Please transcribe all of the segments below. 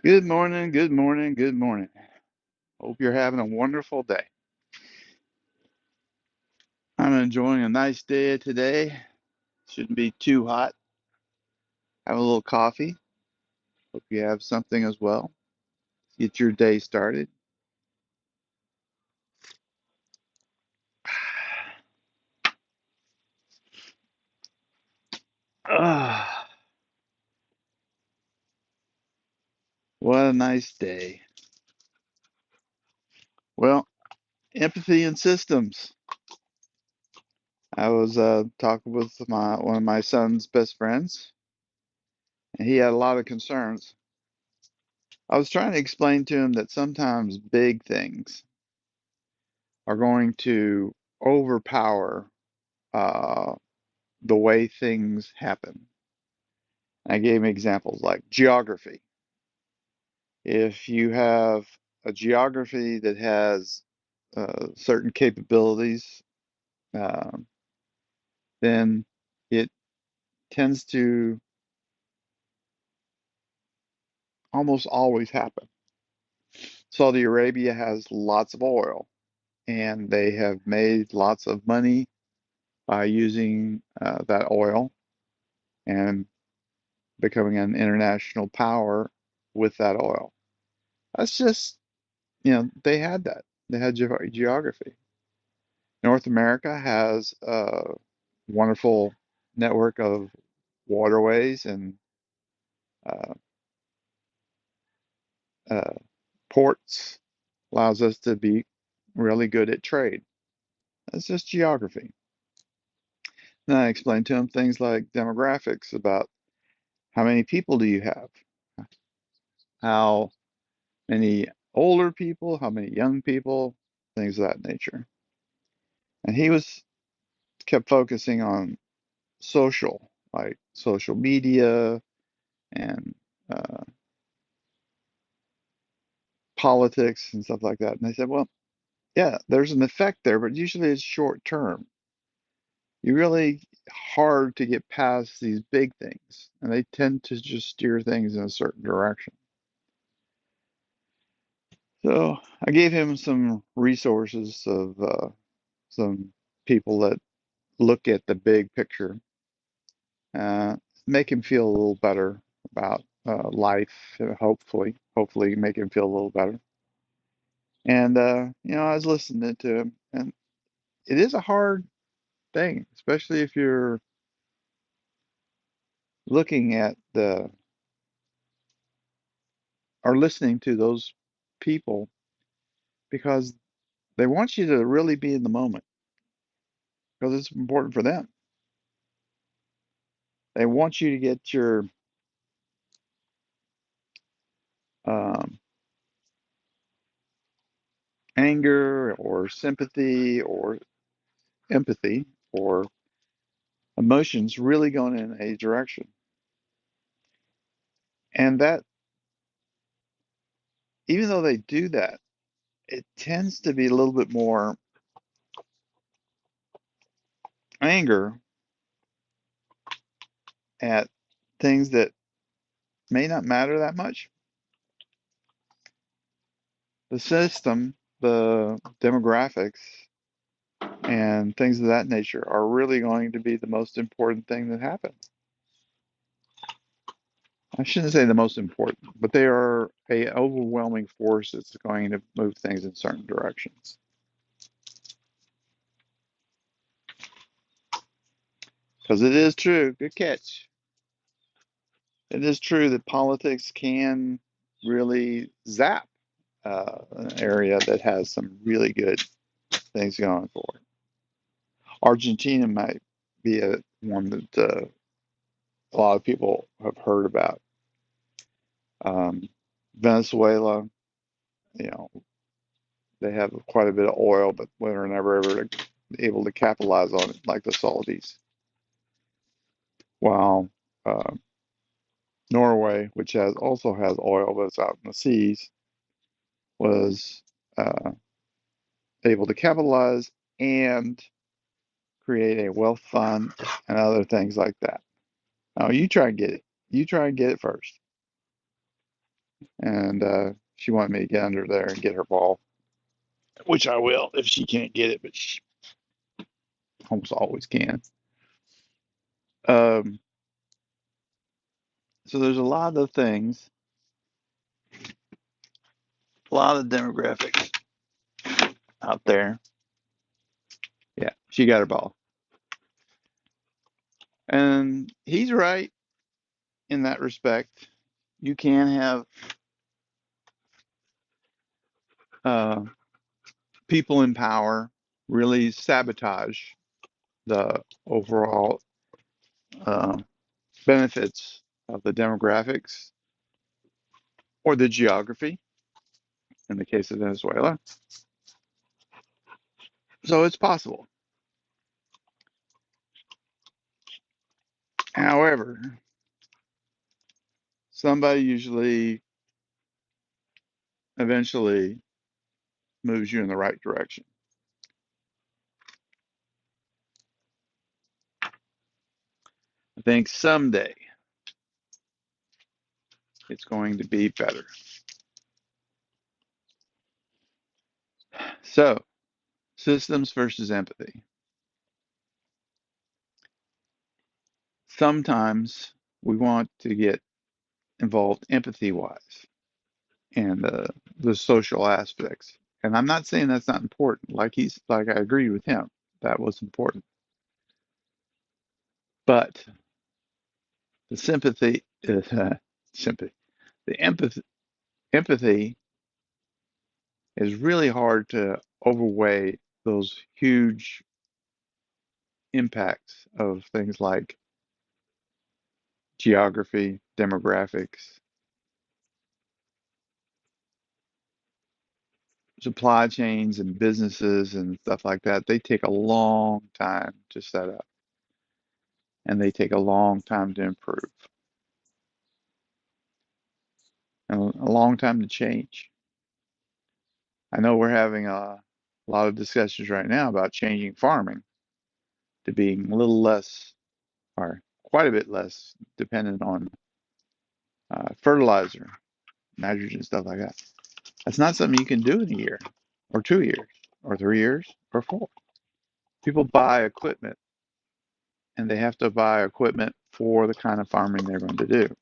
Good morning, good morning, good morning. Hope you're having a wonderful day. I'm enjoying a nice day today. Shouldn't be too hot. Have a little coffee. Hope you have something as well. Get your day started. Ah, what a nice day. Well, empathy and systems. I was talking with one of my son's best friends, and he had a lot of concerns. I was trying to explain to him that sometimes big things are going to overpower uh, the way things happen. I gave him examples like geography. If you have a geography that has certain capabilities, uh, then it tends to almost always happen. Saudi Arabia has lots of oil, and they have made lots of money by using that oil and becoming an international power with that oil. That's just, they had that. They had geography. North America has a wonderful network of waterways and uh, uh, ports, allows us to be really good at trade. That's just geography. Then I explained to them things like demographics about how many people do you have, how many older people, how many young people, things of that nature. And he was kept focusing on social, like social media and uh, politics and stuff like that. And I said, well, yeah, there's an effect there, but usually it's short term. You really hard to get past these big things, and they tend to just steer things in a certain direction. So I gave him some resources of some people that look at the big picture, uh, make him feel a little better about life. Hopefully, make him feel a little better. And I was listening to him, and it is a hard thing, especially if you're looking at the or listening to those people because they want you to really be in the moment because it's important for them. They want you to get your um, anger or sympathy or empathy or emotions really going in a direction. And that, even though they do that, it tends to be a little bit more anger at things that may not matter that much. The system, the demographics, and things of that nature are really going to be the most important thing that happens. I shouldn't say the most important, but they are a overwhelming force that's going to move things in certain directions. Because it is true, good catch. It is true that politics can really zap an area that has some really good things going for it. Argentina might be one that a lot of people have heard about. Um, Venezuela, you know, they have quite a bit of oil, but we're never ever able to capitalize on it like the Saudis. While uh, Norway, which has also has oil, but it's out in the seas, was uh, able to capitalize and create a wealth fund and other things like that. Now you try and get it. You try and get it first. and she wanted me to get under there and get her ball, which I will if she can't get it, but she almost always can. Um, so there's a lot of things, a lot of demographics out there. Yeah, she got her ball, and he's right in that respect. You can have uh, people in power really sabotage the overall uh, benefits of the demographics or the geography in the case of Venezuela. So it's possible. However, somebody usually eventually moves you in the right direction. I think someday it's going to be better. So, systems versus empathy. Sometimes we want to get involved empathy wise and the social aspects. And I'm not saying that's not important. Like I agree with him. That was important. But the sympathy sympathy. The empathy is really hard to overweigh those huge impacts of things like geography, demographics, supply chains and businesses and stuff like that. They take a long time to set up and they take a long time to improve and a long time to change. I know we're having a lot of discussions right now about changing farming to being a little less or quite a bit less dependent on fertilizer, nitrogen, stuff like that. That's not something you can do in a year or 2 years or 3 years or four. People buy equipment and they have to buy equipment for the kind of farming they're going to do.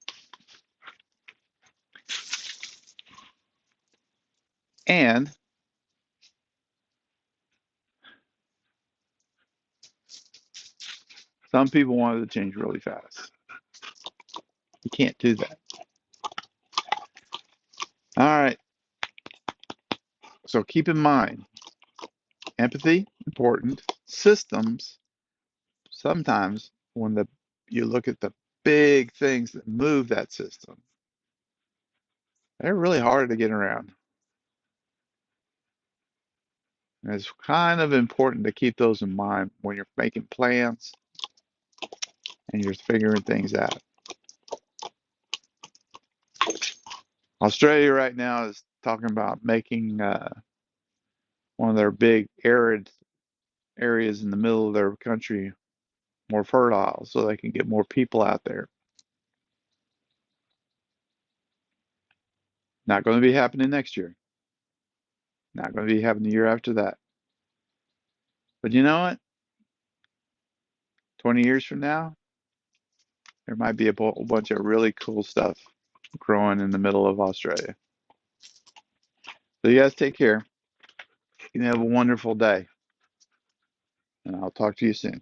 And some people wanted to change really fast. You can't do that. All right. So keep in mind, empathy, important. Systems, sometimes when you look at the big things that move that system, they're really hard to get around. And it's kind of important to keep those in mind when you're making plans and you're figuring things out. Australia right now is talking about making one of their big arid areas in the middle of their country more fertile so they can get more people out there. Not going to be happening next year. Not going to be happening the year after that. But you know what? 20 years from now, there might be a whole bunch of really cool stuff growing in the middle of Australia. So you guys take care. You have a wonderful day, and I'll talk to you soon.